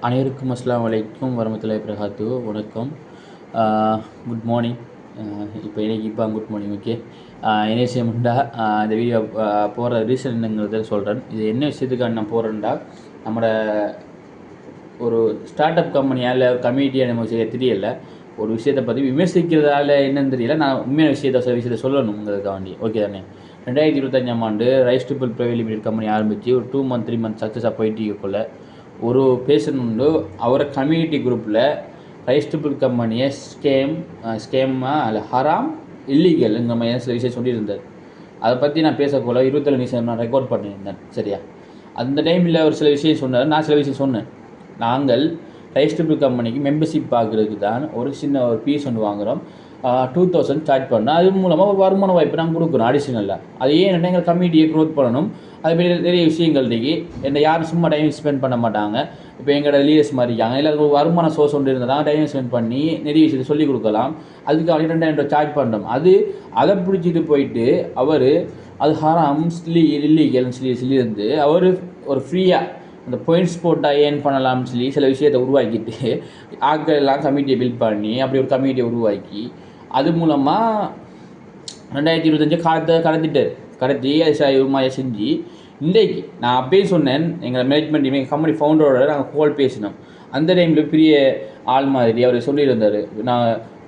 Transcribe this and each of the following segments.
அனைவருக்கும் அஸ்ஸலாமு அலைக்கும் வரமத்துல்லாஹி வபரகாத்துஹு. வணக்கம், குட் மார்னிங். இப்போ குட் மார்னிங். ஓகே, என்ன விஷயம்டா இந்த வீடியோ போகிற ரீசன் என்னங்கிறத சொல்கிறேன். இது என்ன விஷயத்துக்காக நான் போகிறேன்டா, நம்மளோட ஒரு ஸ்டார்ட் அப் கம்பெனியால் கம்யூனிட்டியாக நம்ம செய்ய தெரியல, ஒரு விஷயத்தை பற்றி விமர்சிக்கிறதால என்னன்னு தெரியல. நான் உண்மையான விஷயத்தை சொல்லணுங்கிறதுக்காண்டி. ஓகே தானே. 2025ஆம் ஆண்டு rice triple private limited company ஆரம்பித்து ஒரு 2 month 3 month சக்ஸஸாக போயிட்டு இருக்கக்குள்ள ஒரு பேஷன் உண்டு. அவரை கம்யூனிட்டி குரூப்பில் ரைஸ் ட்ரிபிள் கம்பெனியை ஸ்கேமாக அல்ல ஹராம் இல்லீகல்ங்கிற மாதிரி சில விஷயம் சொல்லியிருந்தார். அதை பற்றி நான் பேசக்குள்ள 27 நிமிஷம் நான் ரெக்கார்ட் பண்ணியிருந்தேன். சரியா, அந்த டைமில் ஒரு சில விஷயம் சொன்னார், நான் சில விஷயம் சொன்னேன். நாங்கள் ரைஸ் ட்ரிபிள் கம்பெனிக்கு மெம்பர்ஷிப் பார்க்குறதுக்கு தான் ஒரு சின்ன ஒரு பீஸ் ஒன்று வாங்குகிறோம், 2000 சார்ஜ் பண்ணோம். அது மூலமாக ஒரு வருமான வாய்ப்பு நாங்கள் கொடுக்குறோம் அடிஷ்னலாக. அது ஏன் எங்கள் கம்யூனிட்டியை க்ரோத் பண்ணணும். அது மாதிரி நிறைய விஷயங்கள் இருக்கு. என்ன யாரும் சும்மா டைம் ஸ்பெண்ட் பண்ண மாட்டாங்க. இப்போ எங்களோட லீடர்ஸ் மாதிரி இருக்காங்க, இல்லை ஒரு வருமான சோர்ஸ் ஒன்று இருந்தால் டைம் ஸ்பெண்ட் பண்ணி நிறைய விஷயத்தை சொல்லிக் கொடுக்கலாம். அதுக்கு 2000 சார்ஜ் பண்ணுறோம். அதை பிடிச்சிட்டு போயிட்டு அவர் அது ஹராம் இல்லீகல்னு சொல்லியிருந்து அவர் ஒரு ஃப்ரீயாக அந்த பாயிண்ட்ஸ் போட்டால் ஏன் பண்ணலாம்னு சொல்லி சில விஷயத்தை உருவாக்கிட்டு ஆட்கள் எல்லாம் கமிட்டியை பில்ட் பண்ணி அப்படி ஒரு கமிட்டியை உருவாக்கி அது மூலமாக 2025 கடத்தி அது செஞ்சு இன்றைக்கு நான் அப்பயே சொன்னேன். எங்கள் மேனேஜ்மெண்ட் டீம், எங்கள் கம்பெனி ஃபவுண்டரோட நாங்கள் கால் பேசினோம். அந்த டைமில் பெரிய ஆள் மாதிரி அவர் சொல்லியிருந்தார், நான்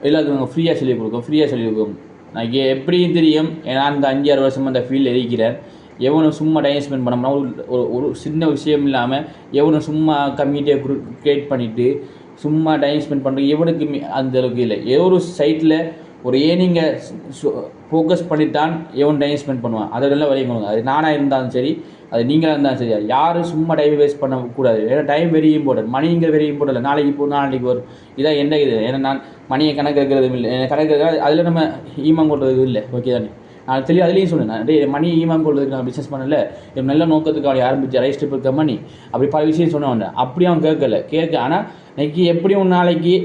எல்லாத்துக்கும் நாங்கள் ஃப்ரீயாக சொல்லிக் கொடுக்கோம். நான் எப்படியும் தெரியும், ஏன்னா அந்த 5-6 வருஷமாக அந்த ஃபீல்டில் இருக்கிறேன். எவனும் சும்மா டைம் ஸ்பெண்ட் பண்ணோம்னா ஒரு சின்ன விஷயம் இல்லாமல் எவனும் சும்மா கம்யூனிட்டியை க்ரியேட் பண்ணிவிட்டு சும்மா டைம் ஸ்பெண்ட் பண்ணுறது எவனுக்கு அந்த அளவுக்கு இல்லை. ஏதோ ஒரு சைட்டில் ஒரு நீங்கள் ஃபோக்கஸ் பண்ணித்தான் எவன் டைம் ஸ்பெண்ட் பண்ணுவான். அதெல்லாம் வரையும் கொடுங்க. அது நானாக இருந்தாலும் சரி, அது நீங்களாக இருந்தாலும் சரி, யாரும் சும்மா டைம் வேஸ்ட் பண்ணக்கூடாது. ஏன்னா டைம் வெரி இம்பார்ட்டன்ட், மணிங்கிற வெரி இம்பார்ட்டன்ட் இல்லை. நாளைக்கு வரும், இதான் என்ன இது. ஏன்னா நான் மணியை கணக்கு இருக்கிறதும் இல்லை, கணக்கு இருக்கிறது அதில் நம்ம ஈமான் கொள்றது இல்லை. ஓகே தானே. நான் தெளிவாக அதுலேயும் சொன்னேன், மணி ஈமான் கொள்றதுக்கு நான் பிஸ்னஸ் பண்ணல, நல்ல நோக்கத்துக்கு அவன் ஆரம்பித்த ரைஸ் ட்ரிபிள் கம்பெனி அப்படி பல விஷயம் சொன்னவன். அப்படி அவன் கேட்க. ஆனால் இன்னைக்கு எப்படியும் நாளைக்கு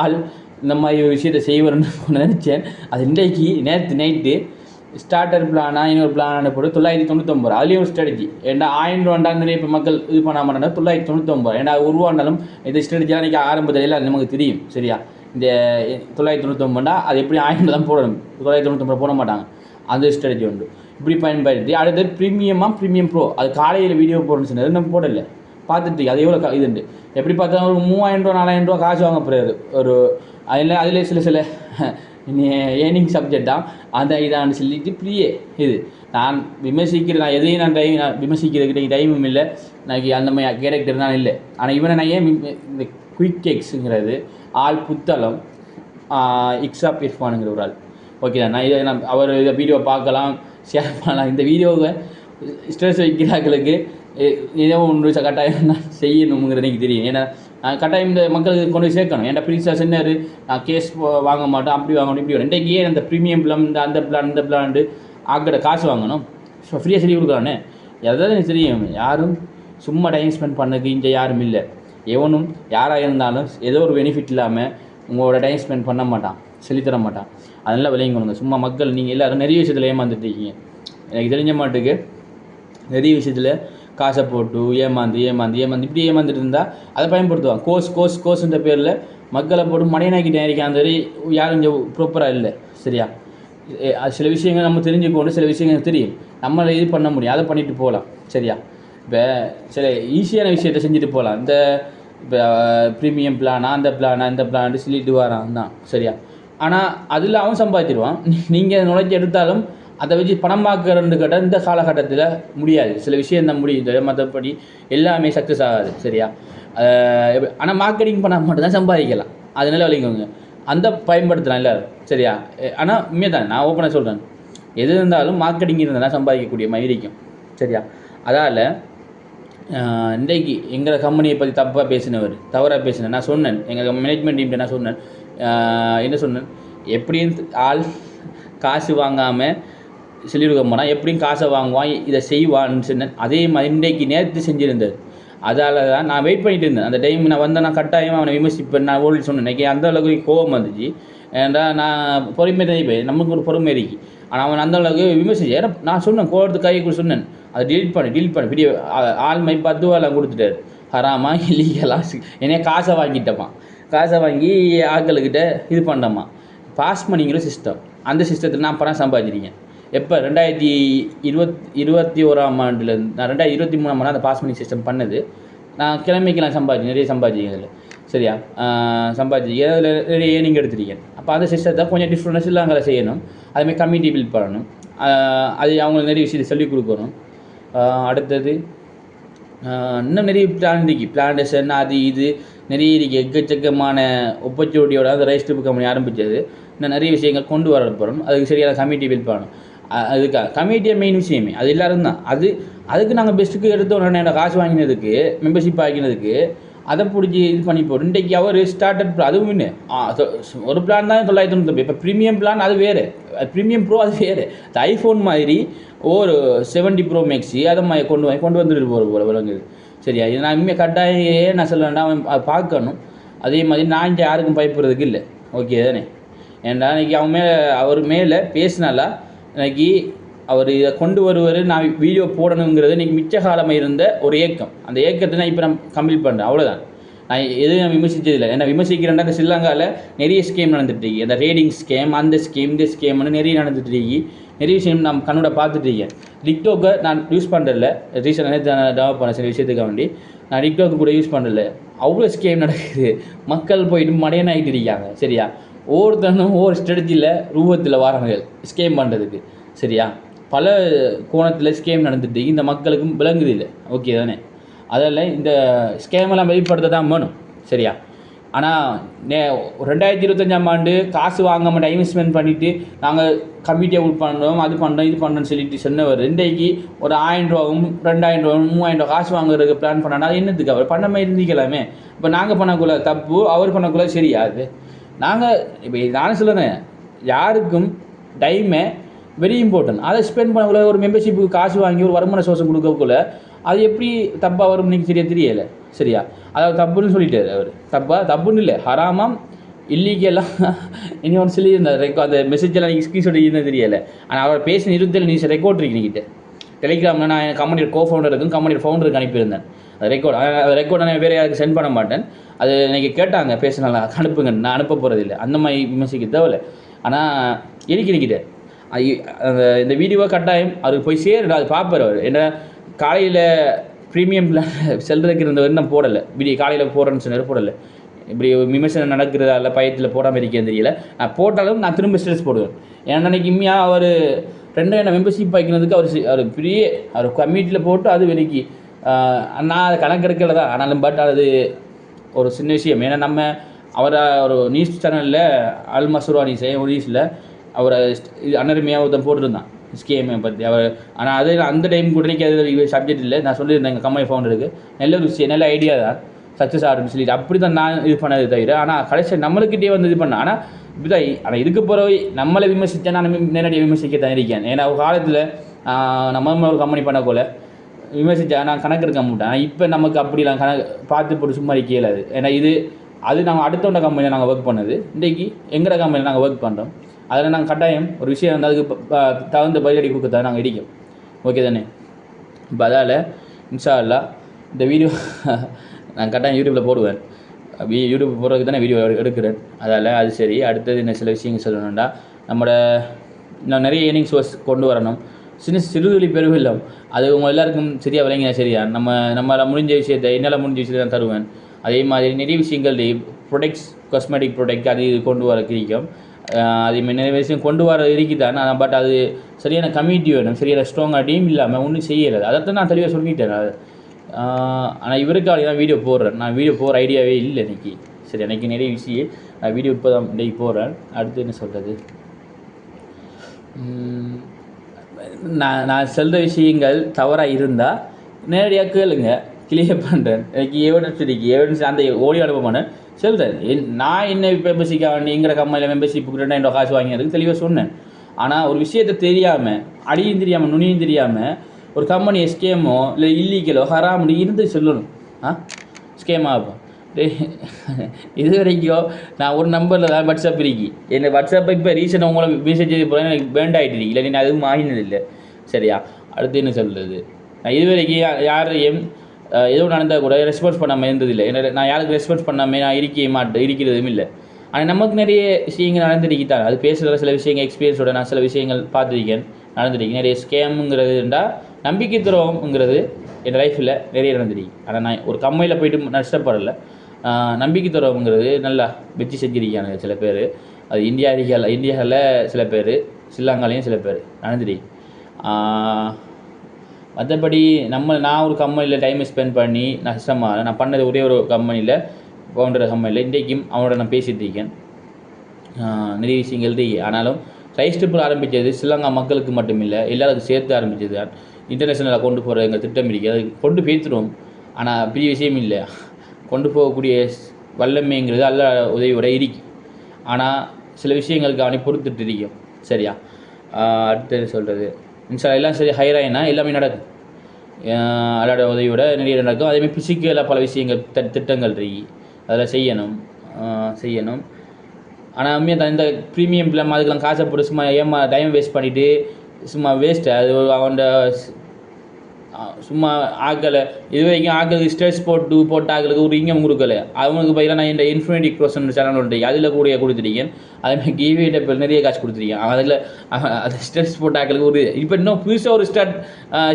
ஆள் இந்த மாதிரி ஒரு விஷயத்தை செய்வார்னு நினச்சேன். அது இன்றைக்கு நேற்று நைட்டு ஸ்டார்டர் பிளானா இன்னொரு பிளான போட்டு 999. அதுலேயும் ஒரு ஸ்ட்ராட்டஜி. ஏன்னா 1000 ரூபாண்டா நிறைய இப்போ மக்கள் இது பண்ண மாட்டாங்க. 999 ஏன்னா உருவாண்டாலும் இந்த ஸ்ட்ராட்டஜிலாம் இன்றைக்கி ஆரம்பத்தில் எல்லாம் நமக்கு தெரியும். சரியா, இந்த 999 அது எப்படி 1000 தான் போடணும், 999 போட மாட்டாங்க. அந்த ஸ்ட்ராட்டஜி உண்டு. இப்படி பயன்படுத்தி அடுத்தது ப்ரீமியம் ப்ரோ, அது காலையில் வீடியோ போடணும்னு சொன்னது நம்ம போடலை. பார்த்துட்டு அது எவ்வளோ இதுண்டு எப்படி பார்த்தா ஒரு 3000 ரூபா 4000 ரூபா காசு வாங்க போகிறாரு ஒரு அதில் சில ஏர்னிங் சப்ஜெக்ட் தான் அந்த இதான்னு சொல்லிட்டு பிரியே இது நான் விமர்சிக்கிறேன். நான் எதையும் நான் விமர்சிக்கிறதுக்கு டைமும் இல்லை, எனக்கு அந்த மாதிரி கேரக்டர் தான் இல்லை. ஆனால் இவனை நான் ஏன் இந்த குயிக் எக்ஸுங்கிறது ஆள் புத்தளம் இக்ஸாப் இர்ஃபானுங்கிற ஒரு ஆள். ஓகே தான், நான் அவர் இதை வீடியோ பார்க்கலாம், ஷேர் பண்ணலாம். இந்த வீடியோவை ஸ்ட்ரெஸ் வைக்கிறார்களுக்கு ஏதோ ஒன்று கட்டாயம் நான் செய்யணுங்கிறது எனக்கு தெரியும். ஏன்னா கட்டாயம் இந்த மக்களுக்கு கொண்டு சேர்க்கணும். ஏன்னா ப்ரீஸாக சொன்னார், நான் கேஸ் வாங்க மாட்டேன், அப்படி வாங்கணும் இப்படி வரும். இன்றைக்கு ஏன் அந்த ப்ரீமியம் பிளான் அந்த பிளான் ஆக்கிற காசு வாங்கணும், ஃப்ரீயாக சொல்லி கொடுக்குறானே. எதாவது எனக்கு தெரியும், யாரும் சும்மா டைம் ஸ்பெண்ட் பண்ணதுக்கு இங்கே யாரும் இல்லை. எவனும் யாராக இருந்தாலும் ஏதோ ஒரு பெனிஃபிட் இல்லாமல் உங்களோட டைம் ஸ்பெண்ட் பண்ண மாட்டான், சொல்லித்தர மாட்டான். அதெல்லாம் விளையும் கொடுங்க. சும்மா மக்கள் நீங்கள் எல்லோரும் நிறைய விஷயத்தில் ஏமாந்துட்டு இருக்கீங்க. எனக்கு தெரிஞ்ச மாட்டுக்கு நிறைய விஷயத்தில் காசை போட்டு ஏமாந்து இப்படி ஏமாந்துட்டு இருந்தால் அதை பயன்படுத்துவாங்க. கோர்ஸ்ன்ற பேரில் மக்களை போட்டு மடையனாக்கிட்டே இருக்கான். அந்த யாரும் இங்கே ப்ராப்பராக இல்லை. சரியா, சில விஷயங்கள் நம்ம தெரிஞ்சுக்கொண்டு சில விஷயங்கள் தெரியும், நம்மளை இது பண்ண முடியும், அதை பண்ணிட்டு போகலாம். சரியா, இப்போ சில ஈஸியான விஷயத்தை செஞ்சுட்டு போகலாம். இந்த இப்போ ப்ரீமியம் பிளானா இந்த பிளான் சொல்லிட்டு வரான் தான். சரியா, ஆனால் அதில் அவன் சம்பாதிச்சிடுவான். நீங்கள் நுழைச்சி எடுத்தாலும் அதை வச்சு பணம் பார்க்கறன்னு கேட்டால் இந்த காலகட்டத்தில் முடியாது. சில விஷயம் தான் முடியுது, மற்றபடி எல்லாமே சக்ஸஸ் ஆகாது. சரியா, ஆனால் மார்க்கெட்டிங் பண்ணால் மட்டும்தான் சம்பாதிக்கலாம். அதனால விளைங்கோங்க, அந்த பயன்படுத்தலாம் எல்லோரும். சரியா, ஆனால் உண்மையை தான் நான் ஓப்பனாக சொல்கிறேன், எது இருந்தாலும் மார்க்கெட்டிங் இருந்தால் சம்பாதிக்கக்கூடிய மாதிரி இருக்கும். சரியா, அதால் இன்றைக்கு எங்கள் கம்பெனியை பற்றி தவறாக பேசினேன். நான் சொன்னேன், எங்கள் மேனேஜ்மெண்ட் டீம்கிட்ட நான் சொன்னேன், என்ன சொன்னேன், எப்படியும் ஆள் காசு வாங்காமல் சொல்லியிருக்க போனால் எப்படியும் காசை வாங்குவான், இதை செய்வான்னு சொன்னேன். அதே மாதிரி இன்றைக்கு நேற்று செஞ்சுருந்தது. அதால் தான் நான் வெயிட் பண்ணிட்டு இருந்தேன். அந்த டைம் நான் வந்தேன், நான் கட்டாயமாக அவனை விமர்சிப்பேன். நான் ஓடி சொன்னேன், இன்றைக்கி அந்த அளவுக்கு கோபம் வந்துச்சு. ஏன்னா நான் பொறுமை போய் நமக்கு ஒரு பொறுமை இருக்கு. ஆனால் அவன் அந்த அளவுக்கு விமர்சிச்சு. ஏன்னா நான் சொன்னேன், கோவத்துக்கு கையை சொன்னேன், அதை டீல் பண்ணி வீடியோ ஆள் மை 10 ரூபாலாம் கொடுத்துட்டாரு. ஹராமா இல்லீகலாக என்னைய காசை வாங்கிட்டப்பான். காசை வாங்கி ஆட்களுக்கிட்ட இது பண்ணம்மா. பாஸ் பண்ணிங்கிற சிஸ்டம், அந்த சிஸ்டத்தில் நான் பணம் சம்பாதிச்சிருக்கேன். எப்போ 2021ஆம் ஆண்டுலேருந்து நான் 2023ஆம் ஆண்டு அந்த பாஸ் பண்ணி சிஸ்டம் பண்ணது. நான் கிழமைக்கெல்லாம் நிறைய சம்பாதிச்சிருக்கேன் அதில். சரியா, சம்பாதிச்சிருக்கேன். அதில் நிறைய ஏர்னிங் எடுத்துருக்கேன். அப்போ அந்த சிஸ்டத்தை கொஞ்சம் டிஃப்ரெண்ட்டாக சில்லாங்களை செய்யணும். அதுமாதிரி கம்யூனிட்டி பில்ட் பண்ணணும். அது அவங்களுக்கு நிறைய விஷயத்தை சொல்லிக் கொடுக்கணும். அடுத்தது இன்னும் நிறைய பிளான்டேஷன் அது இது நிறைய இருக்குது. எக்கச்சக்கமான ஆப்பர்ச்சுனிட்டியோட அந்த ரைஸ் ட்ரிப் கம்பெனி ஆரம்பித்தது. இன்னும் நிறைய விஷயங்கள் கொண்டு வர போகிறோம். அதுக்கு சரியான கமிட்டி பில்ட் பண்ணணும். அதுக்காக கமிட்டியை மெயின் விஷயமே அது எல்லோரும் தான். அதுக்கு நாங்கள் பெஸ்ட்டுக்கு எடுத்த உடனே காசு வாங்கினதுக்கு மெம்பர்ஷிப் ஆகினதுக்கு அதை பிடிச்சி இது பண்ணி போடும். இன்றைக்கு அவர் ஸ்டார்டட் அதுவும் இன்னும் ஒரு பிளான் தான் 999. இப்போ ப்ரீமியம் பிளான் அது வேறு, ப்ரீமியம் ப்ரோ அது வேறு. இந்த ஐஃபோன் மாதிரி ஒரு 70 ப்ரோ மேக்ஸி அதை மாதிரி கொண்டு வந்துட்டு போகிற விளங்குது. சரியா, இது நான் இனிமேல் கட்டாயம் நான் சொல்லேன்டா அவன் அதை பார்க்கணும். அதே மாதிரி நான் இங்கே யாருக்கும் பயப்படுறதுக்கு இல்லை. ஓகே தானே? ஏன்டா இன்றைக்கி அவர் மேலே பேசினாலா இன்றைக்கி அவர் இதை கொண்டு வருவார், நான் வீடியோ போடணுங்கிறது இன்றைக்கி மிச்ச காலமாக இருந்த ஒரு ஏக்கம். அந்த ஏக்கத்தை நான் இப்போ நான் கம்ப்ளீட் பண்ணுறேன். அவ்வளோதான். நான் எதுவும் நான் விமர்சித்ததில்லை. ஏன்னா விமர்சிக்கிறேன்னா இந்த ஸ்ரீலங்காவில் நிறைய ஸ்கீம் நடந்துட்டுருக்கு. அந்த ரேடிங் ஸ்கேம், அந்த ஸ்கீம், இந்த ஸ்கேம்னு நிறைய நடந்துட்டுருக்கு. நிறைய விஷயம் நான் கண்ணோட பார்த்துட்ருக்கேன். டிக்டாக்கை நான் யூஸ் பண்ணுறதில்ல. ரீசெண்டாக டெவலப் பண்ண சில விஷயத்துக்காக வேண்டி நான் டிக்டாக்கு கூட யூஸ் பண்ணுறதில்ல. அவ்வளோ ஸ்கேம் நடக்குது. மக்கள் போயிட்டு மடையனாகிட்டு இருக்காங்க. சரியா, ஒவ்வொருத்தனும் ஒவ்வொரு ஸ்ட்ராட்டஜியில் ரூபத்தில் வராங்க ஸ்கேம் பண்ணுறதுக்கு. சரியா, பல கோணத்தில் ஸ்கேம் நடந்துட்டு இந்த மக்களுக்கும் விளங்குது இல்லை. ஓகே தானே? அதில் இந்த ஸ்கேமெல்லாம் வெளிப்படுத்த தான் வேணும். சரியா, ஆனால் 2025ஆம் ஆண்டு காசு வாங்காமல் டைம் ஸ்பெண்ட் பண்ணிவிட்டு நாங்கள் கமிட்டியை உள் பண்ணுறோம், அது பண்ணுறோம், இது பண்ணுறோன்னு சொல்லிட்டு சொன்னவர் இன்றைக்கு ஒரு 1000 ரூபாவும் 2000 ரூபாவும் 3000 காசு வாங்குறதுக்கு பிளான் பண்ணால் அது என்னத்துக்கு? அவர் பண்ண மாதிரி இருந்திக்கலாமே. இப்போ நாங்கள் பண்ணக்குள்ள தப்பு, அவர் பண்ணக்குள்ள சரியாது. நாங்கள் இப்போ நானும் சொல்லுறேன், யாருக்கும் டைமை வெரி இம்பார்ட்டன்ட். அதை ஸ்பெண்ட் பண்ணக்குள்ள ஒரு மெம்பர்ஷிப்புக்கு காசு வாங்கி ஒரு வருமான சோர்ஸை கொடுக்கக்குள்ள அது எப்படி தப்பாக வரும் நீங்கள் தெரியலை. சரியா, அதாவது தப்புன்னு சொல்லிட்டார் அவர். தப்புன்னு இல்லை, ஹராமாம் இல்லீகெல்லாம் இனி ஒன்று சொல்லியிருந்தார். அந்த மெசேஜெல்லாம் நீங்கள் ஸ்க்ரீன்ஷாட் இருந்தால் தெரியலை. ஆனால் அவர் பேசின இருபத்தில் நீங்கள் ரெக்கார்ட் இருக்கீங்கிட்ட டெலிகிராமில் நான் என் கம்பெனியோட கோஃபவுண்டருக்கும் கம்பெனியோட ஃபவுண்டருக்கு அனுப்பியிருந்தேன். அது ரெக்கார்ட் நான் வேறு யாருக்கு சென்ட் பண்ண மாட்டேன். அது இன்றைக்கி கேட்டாங்க பேசினால அனுப்புங்க, நான் அனுப்ப போகிறதில்லை. அந்த மாதிரி விமர்சிக்க தேவையில்லை. ஆனால் இருக்கிறிக்கிட்ட இந்த வீடியோவை கட்டாயம் அவருக்கு போய் சேருடா, அது பார்ப்பார் அவர். ஏன்னா காலையில் ப்ரீமியம் பிளான் செல்றதுக்கு இருந்தவர் நான் போடலை. காலையில் போடுறேன்னு சொன்னார், போடலை. இப்படி விமர்சனம் நடக்கிறதால பயத்தில் போடாமல் இருக்கேன்னு தெரியல. நான் போட்டாலும் நான் திரும்ப ஸ்டேட்டஸ் போடுவேன். ஏன்னா அன்றைக்கி இம்மையாக அவர் 2000 மெம்பர்ஷிப் வைக்கிறதுக்கு அவர் பெரிய அவர் கம்யூனிட்டியில் போட்டு அது வரைக்கும் நான் அதை கணக்கெடுக்கல தான். ஆனாலும் பட் அது ஒரு சின்ன விஷயம். ஏன்னா நம்ம அவரை ஒரு நியூஸ் சேனலில் அல்மசுரா ஒரு நியூஸில் அவரை அன்னருமையாக ஒருத்தன் போட்டுருந்தான் ஸ்கேமை பற்றி அவர். ஆனால் அது அந்த டைம் கூட அது சப்ஜெக்ட் இல்லை. நான் சொல்லியிருந்தேன் எங்கள் கம்பெனி ஃபவுண்டருக்கு நல்ல ஒரு விஷயம், நல்ல ஐடியா தான், சக்ஸஸ் ஆகுன்னு சொல்லிட்டு அப்படி தான் நான் இது பண்ணது தவிர. ஆனால் கடைசி நம்மளுக்கிட்டே வந்து இது பண்ணேன். ஆனால் இதுக்கு பிறகு நம்மளை விமர்சித்தேன், நான் நேரடியாக விமர்சிக்க தான் இருக்கேன். ஏன்னா ஒரு காலத்தில் நம்ம ஒரு கம்பெனி பண்ணக்குள்ள விமர்சித்தா நான் கணக்கு எடுக்க மாட்டேன். ஆனால் இப்போ நமக்கு அப்படிலாம் பார்த்து போட்டு சும்மா கேளாது. ஏன்னா அது நாங்கள் அடுத்தவண்ட கம்பெனியில் நாங்கள் ஒர்க் பண்ணது, இன்றைக்கி எங்களோட கம்பெனியில் நாங்கள் ஒர்க் பண்ணுறோம். அதில் நாங்கள் கட்டாயம் ஒரு விஷயம் வந்து அதுக்கு தகுந்த பதிலடி கொடுக்கத்தான் நாங்கள் இடிக்கும். ஓகே தானே? இப்போ அதால் இன்ஷா அல்லாஹ் இந்த வீடியோ நான் கட்டாயம் யூடியூப்பில் போடுவேன். யூடியூப் போடுறதுக்கு தானே வீடியோ எடுக்கிறேன். அதால் அது சரி. அடுத்தது என்ன சில விஷயங்கள் சொல்லணும்டா, நான் நிறைய ஏர்னிங் சோர்ஸ் கொண்டு வரணும். சிறுதுளி பெருவெல்லம் அது உங்கள் எல்லாருக்கும் சரியாக விளங்கினா சரியா. நம்மளால் முடிஞ்ச விஷயத்தை என்னால் முடிஞ்ச விஷயத்தை நான் தருவேன். அதே மாதிரி நிறைய விஷயங்கள் ப்ரொடக்ட்ஸ், காஸ்மெட்டிக் ப்ரொடக்ட் அது கொண்டு வர கிடைக்கும். அதேமாதிரி நிறைய விஷயம் கொண்டு வர இருக்குதான். பட் அது சரியான கமிட்டி வேணும், சரியான ஸ்ட்ராங்காக டீம் இல்லாமல் ஒன்றும் செய்யலை. அதைத்தான் நான் தெளிவாக சொல்லிட்டேன். ஆனால் இவருக்காக தான் வீடியோ போடுறேன். நான் வீடியோ போகிற ஐடியாவே இல்லை இன்றைக்கி. சரி, எனக்கு நிறைய விஷயம் நான் வீடியோ இப்போ தான் இன்றைக்கி போடுறேன். அடுத்து என்ன சொல்கிறது, நான் சொல்கிற விஷயங்கள் தவறாக இருந்தால் நேரடியாக கேளுங்க, கிளியர் பண்ணுறேன். எனக்கு எவிடன்ஸ் அந்த ஓடியோ அனுப்ப மாட்டேன் சொல்கிறேன். நான் என்ன மெம்பர்ஷிப்பாக வேண்டிங்கிற கம்பெனியில் மெம்பர்ஷிப்புக்கு 2000 ரூபா காசு வாங்கினதுக்கு தெளிவாக சொன்னேன். ஆனால் ஒரு விஷயத்தை தெரியாமல், அடியும் தெரியாமல், நுனியும் தெரியாமல் ஒரு கம்பெனி ஸ்கேமோ இல்லை இல்லீகலோ ஹராம்னு இருந்து சொல்லணும். ஸ்கேமாக இது வரைக்கும் நான் ஒரு நம்பரில் தான் வாட்ஸ்அப் இருக்கி. என்னை வாட்ஸ்அப்பை இப்போ ரீசெண்டாக உங்களை மெசேஜ் போகிறேன், எனக்கு பேண்ட் ஆகிட்டு இல்லை, நீ அதுவும் ஆகினதில்லை. சரியா, அடுத்து என்ன சொல்கிறது, நான் இது வரைக்கும் யாரையும் ஏதோ நடந்தால் கூட ரெஸ்பான்ஸ் பண்ணாமல் இருந்ததில்லை. நான் யாருக்கு ரெஸ்பான்ஸ் பண்ணாமல் நான் இருக்கிறதும் இல்லை. ஆனால் நமக்கு நிறைய விஷயங்கள் நடந்துருக்கிட்டாங்க. அது பேசுகிற சில விஷயங்கள் எக்ஸ்பீரியன்ஸோட நான் சில விஷயங்கள் பார்த்துருக்கேன், நடந்துருக்கேன். நிறைய ஸ்கேமுங்கிறதுண்டா நம்பிக்கை துரோகம்ங்கிறது என் லைஃப்பில் நிறைய நடந்துருக்கு. ஆனால் நான் ஒரு கம்மையில் போயிட்டு நஷ்டப்படலை. நம்பிக்கை துரோகம்ங்கிறது நல்லா வெற்றி செஞ்சிருக்காங்க சில பேர். அது இந்தியாவில் சில பேர், ஸ்ரீலங்காலையும் சில பேர் நடந்துருக்கு. மற்றபடி நான் ஒரு கம்பெனியில் டைமை ஸ்பெண்ட் பண்ணி நஷ்டமாக நான் பண்ணது ஒரே ஒரு கம்பெனியில், ஃபவுண்டர் கம்பெனியில் இன்றைக்கும் அவனோட நான் பேசிகிட்டு இருக்கேன். நிறைய விஷயங்கள் இருக்கு. ஆனாலும் ரைஸ் ட்ரிப்பில் ஆரம்பித்தது ஸ்ரீலங்கா மக்களுக்கு மட்டும் இல்லை, எல்லாருக்கும் சேர்த்து ஆரம்பித்தது தான். இன்டர்நேஷ்னலாக கொண்டு போகிற எங்கள் திட்டம் இருக்குது, அது கொண்டு போய்த்துருவோம். ஆனால் பெரிய விஷயம் இல்லை, கொண்டு போகக்கூடிய வல்லமைங்கிறது அல்ல உதவியோட இருக்கு. ஆனால் சில விஷயங்களுக்கு அவனை பொறுத்துட்டு இருக்கும். சரியா? அடுத்து சொல்கிறது இன்ஷா எல்லாம் சரி ஹைராயினா எல்லாமே நடக்கும். அல்லாட உதவியோட நிறைய நடக்கும். அதேமாதிரி பிசிக்கலாக பல விஷயங்கள் திட்டங்கள் இருக்கு, அதெல்லாம் செய்யணும். ஆனால் உண்மையாக தான் இந்த ப்ரீமியம் பிளான் அதுக்கெல்லாம் காசை போட்டு சும்மா டைம் வேஸ்ட் பண்ணிவிட்டு சும்மா வேஸ்ட்டு. அது அவன் சும்மா ஆக்களை இது வரைக்கும் ஆக்களுக்கு ஸ்ட்ரெஸ் போட்ட ஆக்களுக்கு ஒரு இன்கம் கொடுக்கல. அவங்களுக்கு பதிலாக நான் இந்த இன்ஃபினிட்டி க்ரோசன் சேனல் ஒன்று அதில் கூட கொடுத்துருக்கேன். அதேமாதிரி கிவிட்ட இப்போ நிறைய காசு கொடுத்துருக்கேன். அதில் அது ஸ்ட்ரெஸ் போட்ட ஆக்களுக்கு ஒரு இப்போ இன்னும் புதுசாக ஒரு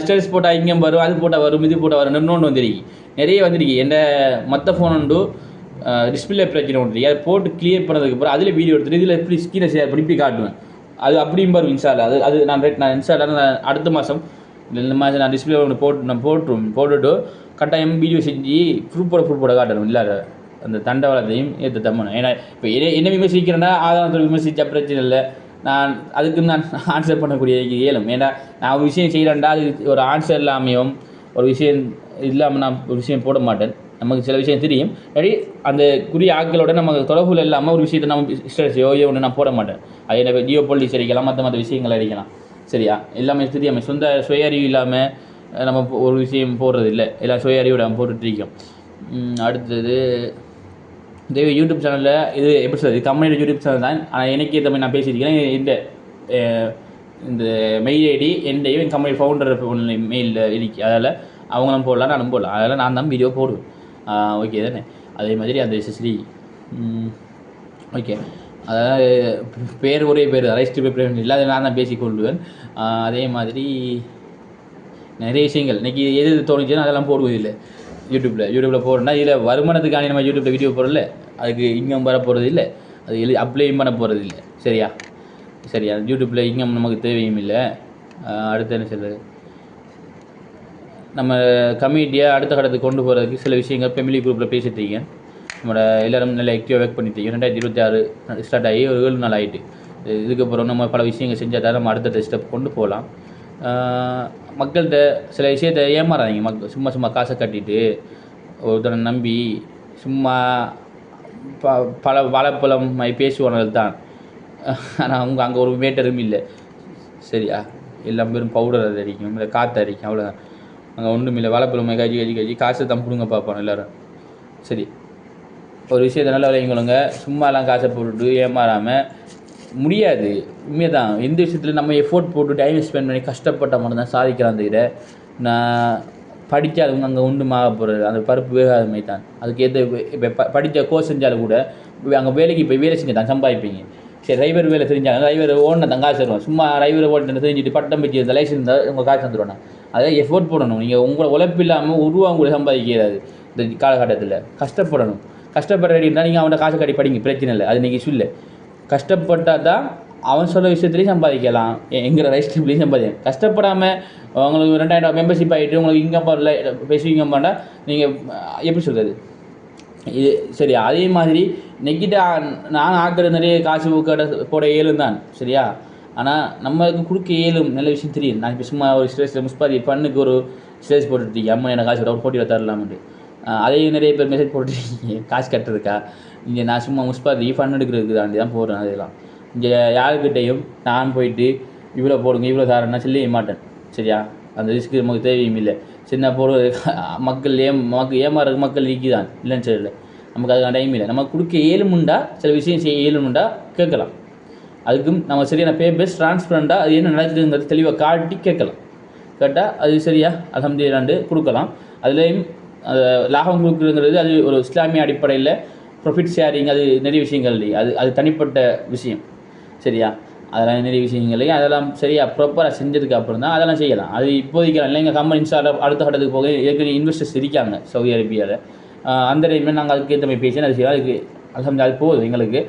ஸ்ட்ரெஸ் போட்டால் இன்கம் வரும், அது போட்டால் வரும், இது போட்டால் வரும், இன்னொன்று வந்துருக்கு, நிறைய வந்துருக்கு. எந்த மற்ற ஃபோன் உண்டு டிஸ்பிளே பிரச்சனை ஒன்று அதை போட்டு கிளியர் பண்ணதுக்கப்புறம் அதில் வீடியோ எடுத்துகிட்டு இதில் எப்படி ஸ்க்ரீனை ஷேர் பண்ணி இப்படி காட்டுவேன். அது அப்படியும் வரும் இன்ஸ்டாவில். அது நான் இன்ஸ்டாவில் அடுத்த மாதம் இந்த மாதிரி நான் டிஸ்பிளே ஒன்று போட்டுட்டு கட்டாயம் வீடியோ செஞ்சு ப்ரூஃபோட காட்டணும். இல்லை அந்த தண்டவாளத்தையும் ஏற்ற தம்மணும். ஏன்னா இப்போ என்ன விமர்சிக்கிறேன்னா ஆதாரத்தை விமர்சித்த பிரச்சனை இல்லை, நான் அதுக்கு நான் ஆன்சர் பண்ணக்கூடிய இயலும். ஏன்னா நான் ஒரு விஷயம் செய்கிறேன்டா அது ஒரு ஆன்சர் இல்லாமையும் ஒரு விஷயம் இல்லாமல் நான் ஒரு விஷயம் போட மாட்டேன். நமக்கு சில விஷயம் தெரியும், அப்படி அந்த குறிய ஆட்களோட நமக்கு தொடர்புகள் இல்லாமல் ஒரு விஷயத்தை நம்ம ஸ்ட்ரெஸ்ஸோ ஒன்று நான் போட மாட்டேன். அது என்ன ஜியோ பொலிட்டிக்ஸ் அடிக்கலாம், மற்ற விஷயங்கள் அடிக்கலாம். சரியா? எல்லாமே தெரியாமல் சுய அறிவு இல்லாமல் நம்ம ஒரு விஷயம் போடுறது இல்லை, எல்லாம் சுய அறிவோட நம்ம போட்டுட்ருக்கோம். அடுத்தது இந்த யூடியூப் சேனலில் இது எப்படி சொல்கிறது, கம்பெனியோட யூடியூப் சேனல் தான். ஆனால் எனக்கே தம்பி நான் பேசியிருக்கிறேன். இந்த மெயில் ஐடி என் கம்பெனி ஃபவுண்டர் மெயிலில் இருக்கு, அதில் அவங்களும் போடலாம், நானும் போடலாம். அதெல்லாம் நான் தான் வீடியோ போடுவேன். ஓகே தானே? அதே மாதிரி அந்த எஸ்எஸ்டி ஓகே, அதாவது ஒரே பேர் ரைஸ் டு பேர் இல்லை, அதை நான் தான் பேசி கொள்வேன். அதே மாதிரி நிறைய விஷயங்கள் இன்றைக்கி எது தோணுச்சுன்னா அதெல்லாம் போடுவதில்லை. யூடியூப்பில் போடுறோன்னா இதில் வருமானத்துக்காண்டி நம்ம யூடியூப்பில் வீடியோ போடல, அதுக்கு இன்கம் வர போகிறது இல்லை, அது அப்ளையும் பண்ண போகிறது இல்லை. சரியா? யூடியூப்பில் இன்கம் நமக்கு தேவையும் இல்லை. அடுத்து என்ன சொல்கிறது, நம்ம கம்யூனிட்டியை அடுத்த கடத்துக்கு கொண்டு போகிறதுக்கு சில விஷயங்கள் ஃபேமிலி குரூப்பில் பேசிட்டு இருக்கேன். நம்மளோட எல்லோரும் நல்லா ஆக்டிவாக ஒர்க் பண்ணிட்டு இருக்கோம். 2026 ஸ்டார்ட் ஆகி ஒரு 7 நாள் ஆகிட்டு. இதுக்கப்புறம் நம்ம பல விஷயங்கள் செஞ்சால் தான் நம்ம அடுத்த ஸ்டெப் கொண்டு போகலாம். மக்கள்கிட்ட சில விஷயத்தை ஏமாறாதீங்க. சும்மா காசை கட்டிட்டு ஒருத்தனை நம்பி சும்மா பல வாழைப்பழம் பேசுவானது தான். ஆனால் அவங்க அங்கே ஒரு மேட்டரும் இல்லை. சரியா? எல்லாம் பேரும் பவுடர் அது அடிக்கும், இல்லை காற்று அடிக்கும், அவ்வளோதான். அங்கே ஒன்றும் இல்லை. வாழைப்பழமை கஜி காசை தான் பிடுங்க பார்ப்பானோ எல்லோரும். சரி, ஒரு விஷயத்தை நல்லா விளையங்களுங்க. சும்மாலாம் காசை போட்டுட்டு ஏமாறாமல் முடியாது. உண்மையாக தான். எந்த விஷயத்தில் நம்ம எஃபோர்ட் போட்டு டைம் ஸ்பெண்ட் பண்ணி கஷ்டப்பட்ட மட்டும் தான் சாதிக்கிறான். தவிர நான் படித்தாலும் அங்கே ஒன்றும் ஆக போகிறது அந்த பருப்பு வேகாதமை தான். அதுக்கு இப்போ படித்த கோர்ஸ் செஞ்சாலும் கூட அங்கே வேலைக்கு போய் வேலை செஞ்சு தான் சம்பாதிப்பீங்க. சரி, டிரைவர் வேலை தெரிஞ்சாலும் டிரைவர் ஓடின தான் காசு தருவோம். சும்மா டிரைவர் ஓட்டின தெரிஞ்சுட்டு பட்டம் பற்றி இந்த லைசன்ஸ் இருந்தால் உங்கள் காசு தந்துடுவாங்க. அதை எஃபோர்ட் போடணும். நீங்கள் உங்களை உழைப்பு இல்லாமல் உருவாக கூட சம்பாதிக்கிறாது. இந்த காலகட்டத்தில் கஷ்டப்படணும். கஷ்டப்படுறீங்கன்னா நீங்கள் அவனை காசு கட்டி படிங்க, பிரச்சனை இல்லை. அது நீங்கள் இல்லை. கஷ்டப்பட்டால் தான் அவன் சொல்கிற விஷயத்துலேயும் சம்பாதிக்கலாம், எங்கிற ரைஸ் ட்ரிப்லேயும் சம்பாதிக்கலாம். கஷ்டப்படாமல் உங்களுக்கு 2000 மெம்பர்ஷிப் ஆகிட்டு உங்களுக்கு இன்கம் பண்ணல, பேசி இன்கம் பண்ணால் நீங்கள் எப்படி சொல்கிறது இது? சரியா? அதே மாதிரி நெக்கிட்ட நாங்கள் ஆக்கிற நிறைய காசு போட இயலும் தான். சரியா? ஆனால் நம்மளுக்கு கொடுக்க இயலும் நல்ல விஷயம் தெரியும். நான் இப்போ சும்மா ஒரு ஸ்ட்ரெஸ் முஸ்பாதி பண்ணுக்கு ஒரு ஸ்ட்ரெஸ் போட்டுருக்கீங்க, அம்மா எனக்கு காசு ஒரு போட்டி தரலாம்ட்டு. அதையும் நிறைய பேர் மெசேஜ் போட்டுருக்கீங்க காசு கட்டுறதுக்கா. இங்கே நான் சும்மா முஸ்பாதி ஃபன் எடுக்கிறதுக்கு தாண்டி தான் போடுறேன். அதெல்லாம் இங்கே யாருக்கிட்டையும் நான் போயிட்டு இவ்வளோ போடுங்க இவ்வளோ தாரேன்னா சொல்லி மாட்டேன். சரியா? அந்த ரிஸ்க்கு நமக்கு தேவையும் இல்லை. சின்ன போடுறது மக்கள் ஏமாறுறதுக்கு மக்கள் தான் இல்லைன்னு சொல்லலை. நமக்கு அதுக்கான டைம் இல்லை. நம்ம கொடுக்க இயலுமுண்டா சில விஷயம் செய்ய இயலுமுண்டா கேட்கலாம். அதுக்கும் நம்ம சரியான பேப்பர்ஸ் ட்ரான்ஸ்பரண்ட்டாக அது என்ன நடக்குதுங்கிறது தெளிவாக காட்டி கேட்கலாம். கேட்டால் அது சரியா அல்ஹம்துலில்லாஹ் கொடுக்கலாம். அதுலேயும் லாபம் கொடுக்குறதுங்கிறது அது ஒரு இஸ்லாமிய அடிப்படையில் ப்ராஃபிட் ஷேரிங், அது நிறைய விஷயங்கள் இல்லையா, அது தனிப்பட்ட விஷயம். சரியா, அதெல்லாம் நிறைய விஷயங்களையும் அதெல்லாம் சரியாக ப்ராப்பராக செஞ்சதுக்கு அப்புறம் தான் அதெல்லாம் செய்யலாம். அது இப்போதைக்கு இல்லை, எங்கள் கம்பெனி அடுத்த கட்டத்துக்கு போக ஏற்கனவே இன்வெஸ்டர்ஸ் இருக்காங்க சவுதி அரேபியாவில். அந்த டைமில் நாங்கள் அதுக்கு ஏற்ற மாதிரி பேசினா அது அதுக்கு அல்ஹம்துலில்லாஹ் அது போதும் எங்களுக்கு.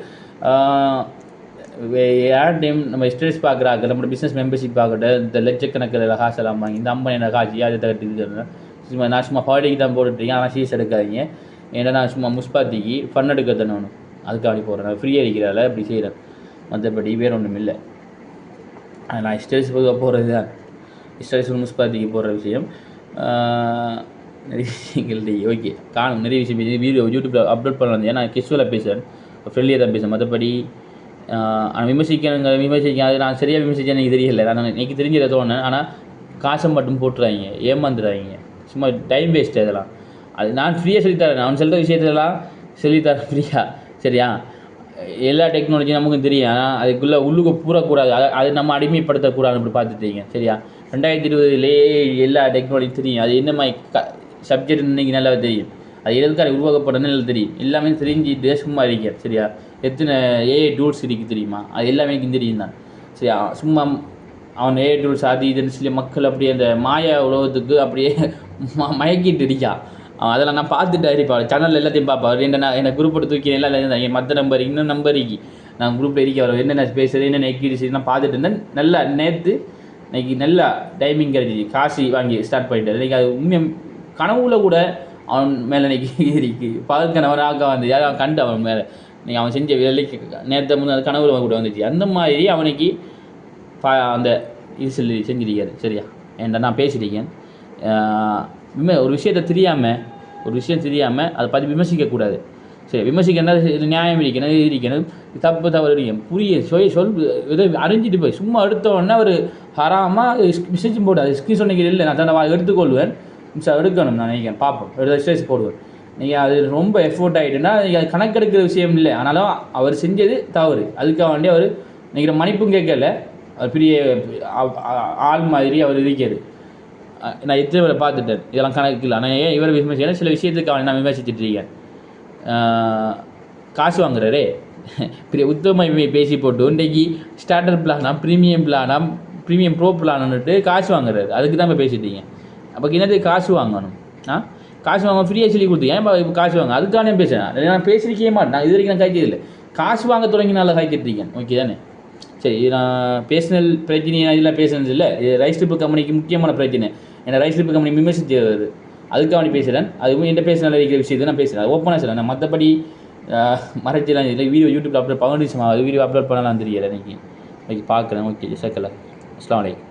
யார் டைம் நம்ம ஸ்டேட்டஸ் பார்க்குறாங்க, நம்மளோட பிஸ்னஸ் மெம்பர்ஷிப் பார்க்கட்டும், இந்த லட்சக்கணக்கில் காசெல்லாம் வாங்கி இந்த 50,000 காசு அதை தகட்டு சும்மா நான் சும்மா ஹாலிடேக்கு தான் போட்டுட்ருக்கேன். ஆனால் சீஸ் எடுக்காதீங்க. ஏன்னா நான் சும்மா முஸ்பாத்திக்கு ஃபன் எடுக்க தானே ஒன்று அதுக்காக போகிறேன். நான் ஃப்ரீயாக இருக்கிறதால இப்படி செய்கிறேன், மற்றபடி வேறு ஒன்றும் இல்லை. நான் ஸ்டேட்டஸ் பொதுவாக போகிறது தான், ஸ்டேட்டஸ் முஸ்பாத்திக்கு போகிற விஷயம் நிறைய விஷயங்கள். ஓகே காணும் நிறைய விஷயம் வீடியோ யூடியூப்பில் அப்லோட் பண்ணலாம். ஏன்னா கெஸ்வலாக பேசுகிறேன், ஃப்ரெண்ட்லியாக தான் பேசுகிறேன். மற்றபடி விமர்சிக்க அது நான் சரியாக விமர்சிச்சேன் எனக்கு தெரியல. நான் எனக்கு தெரிஞ்சதை தோணேன். ஆனால் காசை மட்டும் போட்டுறாங்க, ஏமாந்துடுறாங்க, சும்மா டைம் வேஸ்ட்டு அதெல்லாம். அது நான் ஃப்ரீயாக சொல்லித்தரேன், நான் சொல்கிற விஷயத்துலலாம் சொல்லித்தரேன் ஃப்ரீயாக. சரியா, எல்லா டெக்னாலஜியும் நமக்கும் தெரியும். ஆனால் அதுக்குள்ளே உள்ளுக்கு பூரக்கூடாது, அது நம்ம அடிமைப்படுத்தக்கூடாது அப்படி பார்த்துட்டீங்க. சரியா, 2020 எல்லா டெக்னாலஜியும் தெரியும். அது என்ன மாதிரி சப்ஜெக்ட் இன்றைக்கி நல்லா தெரியும், அது எதுக்காக உருவாக்கப்படுறது நல்லா தெரியும். எல்லாமே தெரிஞ்சுட்டு சும்மா இருக்க. சரியா, எத்தனை ஏஐ டூல்ஸ் இருக்குது தெரியுமா, அது எல்லாமே தெரியும் தான். சரியா, சும்மா அவன் ஏஐ டூல்ஸ் அது இதுன்னு சொல்லி மக்கள் அப்படியே அந்த மாயா உலகத்துக்கு அப்படியே மயக்கிட்டு இருக்கா. அதெல்லாம் நான் பார்த்துட்டு இருப்பாள் சேனல் எல்லாத்தையும் பார்ப்பேன். என்னை குரூப்பை தூக்கி எல்லாம் மற்ற நம்பர் இன்னும் நம்பருக்கு நான் குரூப்பில் இருக்க வர என்னென்ன பேசுகிறது என்னென்ன எக்கிடுச்சு நான் பார்த்துட்டு இருந்தேன். நல்லா நேற்று இன்னைக்கு நல்லா டைமிங் கிடச்சிச்சு, காசு வாங்கி ஸ்டார்ட் பண்ணிட்டு. இன்றைக்கி அது உண்மையாக கனவுல கூட அவன் மேலே இன்றைக்கி இருக்கு பார்க்கணவனாக வந்து யாரும் அவன் கண்டு அவன் மேலே நீங்கள் அவன் செஞ்ச வேலைக்கு நேரத்தை முன்னே அது கனவுல கூட வந்துச்சு. அந்த மாதிரி அவனுக்கு அந்த இது சொல்லி செஞ்சிருக்காரு. சரியா, என்கிட்ட நான் பேசியிருக்கேன். ஒரு விஷயத்தை தெரியாமல் அதை பற்றி விமர்சிக்கக்கூடாது. சரி, விமர்சிக்கிறது நியாயம் இருக்கணும், இது இருக்கணும், தப்பு தவறு இருக்கணும், புரிய சொல் இதை அறிஞ்சிட்டு போய் சும்மா எடுத்தோடனே ஒரு ஹராமாக மெசேஜும் போடு. அது ஸ்கிரீன் சொன்னீங்க இல்லை, நான் தான் எடுத்துக்கொள்வேன், எடுக்கணும் நான் நினைக்கிறேன், பார்ப்போம், ஸ்டேஜ் போடுவேன். நீங்கள் அது ரொம்ப எஃபோர்ட் ஆகிட்டுன்னா நீங்கள் அது கணக்கெடுக்கிற விஷயம் இல்லை. ஆனாலும் அவர் செஞ்சது தவறு, அதுக்காக வேண்டி அவர் நினைக்கிற மன்னிப்பும் கேட்கல. அவர் பெரிய ஆள் மாதிரி அவர் இருக்காரு. நான் எத்தனை பேரை பார்த்துட்டேன், இதெல்லாம் கணக்கு இல்லை. ஆனால் ஏன் இவரை விமர்சிக்கிறேன், சில விஷயத்துக்கு நான் விமர்சிச்சுட்டு இருக்கேன். காசு வாங்குறாரே பெரிய உத்தம பேசி போட்டு இன்றைக்கி ஸ்டார்டர் பிளானா ப்ரீமியம் ப்ரோ பிளான்னுட்டு காசு வாங்குறாரு. அதுக்கு தான் இப்போ பேசிட்டீங்க. அப்போ என்னது காசு வாங்கணும்? காசு வாங்க ஃப்ரீயாக சொல்லி கொடுத்தீங்க, இப்போ காசு வாங்க அதுக்கான பேசுகிறேன். நான் பேசியிருக்கே மாட்டேன், நான் இது வரைக்கும் நான் காய்ச்சது இல்லை. காசு வாங்க தொடங்கினால காய்ச்சிட்ருக்கேன். ஓகே தானே? சரி, நான் பேர்சனல் பிரச்சனை இதெல்லாம் பேசுனது இல்லை. இது ரைஸ் ட்ரிப்பு கம்பெனிக்கு முக்கியமான பிரச்சனை. ஏன்னா ரைஸ் ட்ரிப்பு கம்பெனி விமர்சித்து வருது, அதுக்காக வேண்டி பேசுகிறேன். அதுவும் எந்த பேசினால இருக்கிற விஷயத்தை நான் பேசுகிறேன், அது ஓப்பனாக சொல்கிறேன். நான் மற்றபடி மறைச்சலாம் இல்லை. வீடியோ யூடியூப்பில் அப்லோட் 15 நிமிஷம் வீடியோ அப்லோட் பண்ணலாம் தெரியல. இன்றைக்கி பார்க்குறேன். ஓகே, ஜஸாக்கல்லாஹ். அஸ்ஸலாமு அலைக்கும்.